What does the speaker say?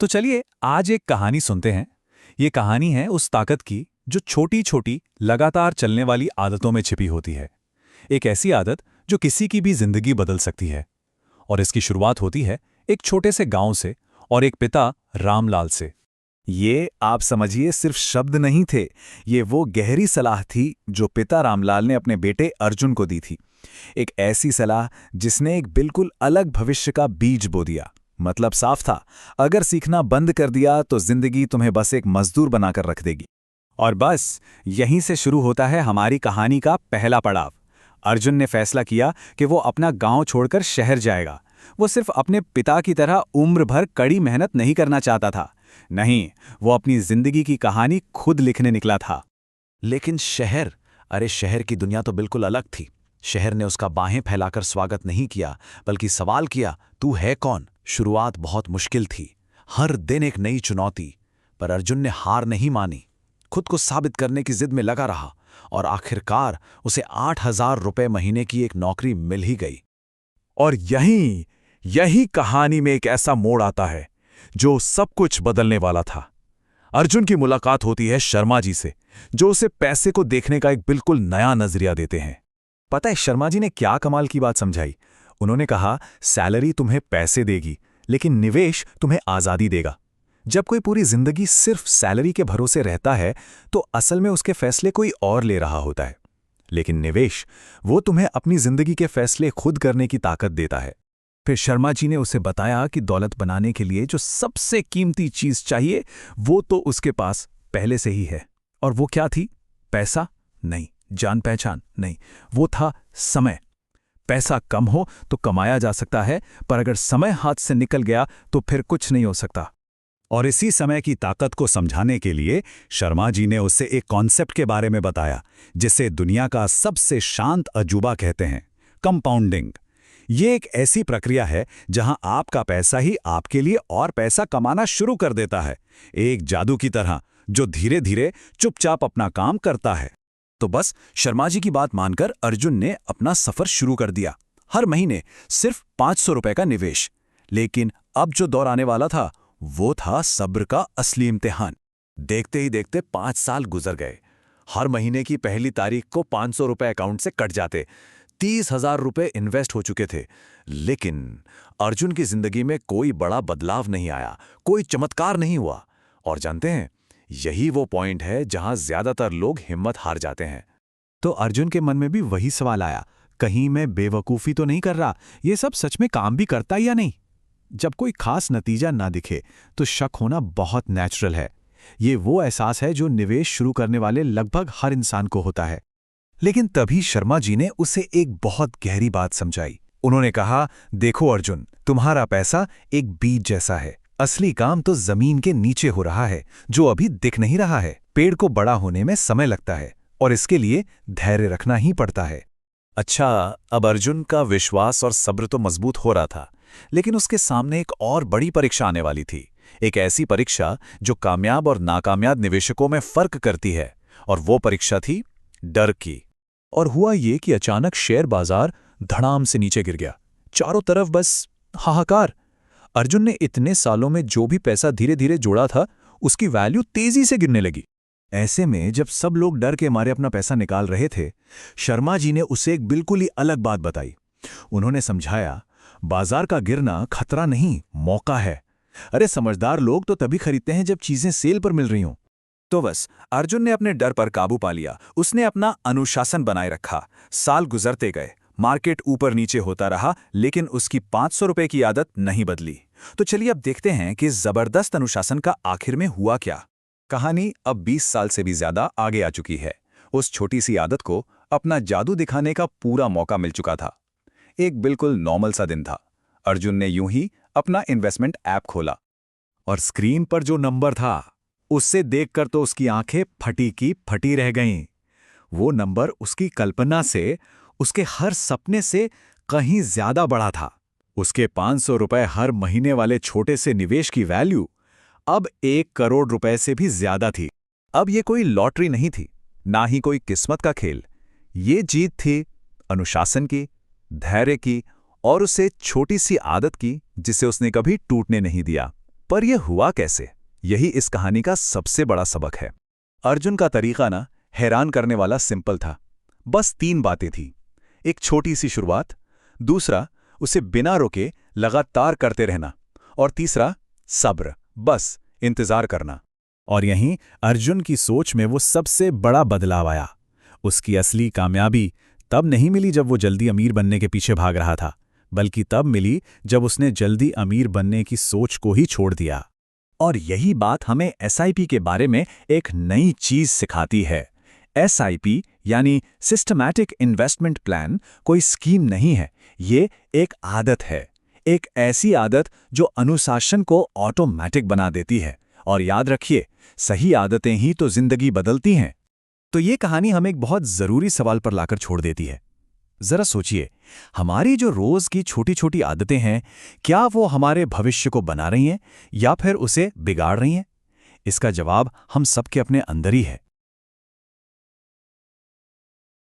तो चलिए आज एक कहानी सुनते हैं। ये कहानी है उस ताकत की जो छोटी छोटी लगातार चलने वाली आदतों में छिपी होती है। एक ऐसी आदत जो किसी की भी जिंदगी बदल सकती है। और इसकी शुरुआत होती है एक छोटे से गांव से और एक पिता रामलाल से। ये आप समझिए सिर्फ शब्द नहीं थे। ये वो गहरी सलाह थी जो पिता रामलाल ने अपने बेटे अर्जुन को दी थी। एक ऐसी सलाह जिसने एक बिल्कुल अलग भविष्य का बीज बो दिया। मतलब साफ था, अगर सीखना बंद कर दिया तो जिंदगी तुम्हें बस एक मजदूर बनाकर रख देगी। और बस यहीं से शुरू होता है हमारी कहानी का पहला पड़ाव। अर्जुन ने फैसला किया कि वो अपना गांव छोड़कर शहर जाएगा। वो सिर्फ अपने पिता की तरह उम्र भर कड़ी मेहनत नहीं करना चाहता था। नहीं, वो अपनी जिंदगी की कहानी खुद लिखने निकला था। लेकिन शहर, अरे शहर की दुनिया तो बिल्कुल अलग थी। शहर ने उसका बाहें फैलाकर स्वागत नहीं किया, बल्कि सवाल किया, तू है कौन? शुरुआत बहुत मुश्किल थी। हर दिन एक नई चुनौती। पर अर्जुन ने हार नहीं मानी। खुद को साबित करने की जिद में लगा रहा और आखिरकार उसे 8,000 रुपए महीने की एक नौकरी मिल ही गई। और यही कहानी में एक ऐसा मोड़ आता है जो सब कुछ बदलने वाला था। अर्जुन की मुलाकात होती है शर्मा जी से, जो उसे पैसे को देखने का एक बिल्कुल नया नजरिया देते हैं। पता है शर्मा जी ने क्या कमाल की बात समझाई? उन्होंने कहा, सैलरी तुम्हें पैसे देगी, लेकिन निवेश तुम्हें आजादी देगा। जब कोई पूरी जिंदगी सिर्फ सैलरी के भरोसे रहता है तो असल में उसके फैसले कोई और ले रहा होता है। लेकिन निवेश, वो तुम्हें अपनी जिंदगी के फैसले खुद करने की ताकत देता है। फिर शर्मा जी ने उसे बताया कि दौलत बनाने के लिए जो सबसे कीमती चीज चाहिए वो तो उसके पास पहले से ही है। और वो क्या थी? पैसा नहीं, जान पहचान नहीं, वो था समय। पैसा कम हो तो कमाया जा सकता है, पर अगर समय हाथ से निकल गया तो फिर कुछ नहीं हो सकता। और इसी समय की ताकत को समझाने के लिए शर्मा जी ने उसे एक कॉन्सेप्ट के बारे में बताया, जिसे दुनिया का सबसे शांत अजूबा कहते हैं, कंपाउंडिंग। ये एक ऐसी प्रक्रिया है जहां आपका पैसा ही आपके लिए और पैसा कमाना शुरू कर देता है, एक जादू की तरह जो धीरे धीरे चुपचाप अपना काम करता है। तो बस शर्मा जी की बात मानकर अर्जुन ने अपना सफर शुरू कर दिया। हर महीने सिर्फ 500 रुपए का निवेश। लेकिन अब जो दौर आने वाला था वो था सब्र का असली इम्तिहान। देखते ही देखते 5 साल गुजर गए। हर महीने की पहली तारीख को 500 रुपए अकाउंट से कट जाते। 30,000 रुपए इन्वेस्ट हो चुके थे। लेकिन अर्जुन की जिंदगी में कोई बड़ा बदलाव नहीं आया, कोई चमत्कार नहीं हुआ। और जानते हैं, यही वो पॉइंट है जहां ज्यादातर लोग हिम्मत हार जाते हैं। तो अर्जुन के मन में भी वही सवाल आया, कहीं मैं बेवकूफ़ी तो नहीं कर रहा? ये सब सच में काम भी करता या नहीं? जब कोई खास नतीजा ना दिखे तो शक होना बहुत नेचुरल है। ये वो एहसास है जो निवेश शुरू करने वाले लगभग हर इंसान को होता है। लेकिन तभी शर्मा जी ने उसे एक बहुत गहरी बात समझाई। उन्होंने कहा, देखो अर्जुन, तुम्हारा पैसा एक बीज जैसा है। असली काम तो जमीन के नीचे हो रहा है, जो अभी दिख नहीं रहा है। पेड़ को बड़ा होने में समय लगता है और इसके लिए धैर्य रखना ही पड़ता है। अच्छा, अब अर्जुन का विश्वास और सब्र तो मजबूत हो रहा था, लेकिन उसके सामने एक और बड़ी परीक्षा आने वाली थी। एक ऐसी परीक्षा जो कामयाब और नाकामयाब निवेशकों में फर्क करती है। और वो परीक्षा थी डर की। और हुआ ये कि अचानक शेयर बाजार धड़ाम से नीचे गिर गया। चारों तरफ बस हाहाकार। अर्जुन ने इतने सालों में जो भी पैसा धीरे धीरे जोड़ा था, उसकी वैल्यू तेजी से गिरने लगी। ऐसे में जब सब लोग डर के मारे अपना पैसा निकाल रहे थे, शर्मा जी ने उसे एक बिल्कुल ही अलग बात बताई। उन्होंने समझाया, बाजार का गिरना खतरा नहीं, मौका है। अरे समझदार लोग तो तभी खरीदते हैं जब चीजें सेल पर मिल रही हों। तो बस अर्जुन ने अपने डर पर काबू पा लिया। उसने अपना अनुशासन बनाए रखा। साल गुजरते गए, मार्केट ऊपर नीचे होता रहा, लेकिन उसकी 500 रुपए की आदत नहीं बदली। तो चलिए अब देखते हैं कि जबरदस्त अनुशासन का आखिर में हुआ क्या। कहानी अब 20 साल से भी ज्यादा आगे आ चुकी है। उस छोटी सी आदत को अपना जादू दिखाने का पूरा मौका मिल चुका था। एक बिल्कुल नॉर्मल सा दिन था। अर्जुन ने यूं ही अपना इन्वेस्टमेंट ऐप खोला और स्क्रीन पर जो नंबर था, उससे देखकर तो उसकी आंखें फटी की फटी रह गईं। वो नंबर उसकी कल्पना से, उसके हर सपने से कहीं ज्यादा बड़ा था। उसके 500 रुपए हर महीने वाले छोटे से निवेश की वैल्यू अब 1 करोड़ रुपए से भी ज्यादा थी। अब ये कोई लॉटरी नहीं थी, ना ही कोई किस्मत का खेल। ये जीत थी अनुशासन की, धैर्य की और उसे छोटी सी आदत की जिसे उसने कभी टूटने नहीं दिया। पर यह हुआ कैसे? यही इस कहानी का सबसे बड़ा सबक है। अर्जुन का तरीका ना हैरान करने वाला सिंपल था। बस 3 बातें थी। एक छोटी सी शुरुआत, दूसरा उसे बिना रोके लगातार करते रहना, और तीसरा सब्र, बस इंतजार करना। और यहीं अर्जुन की सोच में वो सबसे बड़ा बदलाव आया। उसकी असली कामयाबी तब नहीं मिली जब वो जल्दी अमीर बनने के पीछे भाग रहा था, बल्कि तब मिली जब उसने जल्दी अमीर बनने की सोच को ही छोड़ दिया। और यही बात हमें एसआईपी के बारे में एक नई चीज सिखाती है। एसआईपी यानी सिस्टमैटिक इन्वेस्टमेंट प्लान कोई स्कीम नहीं है, ये एक आदत है। एक ऐसी आदत जो अनुशासन को ऑटोमैटिक बना देती है। और याद रखिए, सही आदतें ही तो जिंदगी बदलती हैं। तो ये कहानी हमें एक बहुत जरूरी सवाल पर लाकर छोड़ देती है। जरा सोचिए, हमारी जो रोज की छोटी छोटी आदतें हैं, क्या वो हमारे भविष्य को बना रही हैं या फिर उसे बिगाड़ रही हैं? इसका जवाब हम सबके अपने अंदर ही है।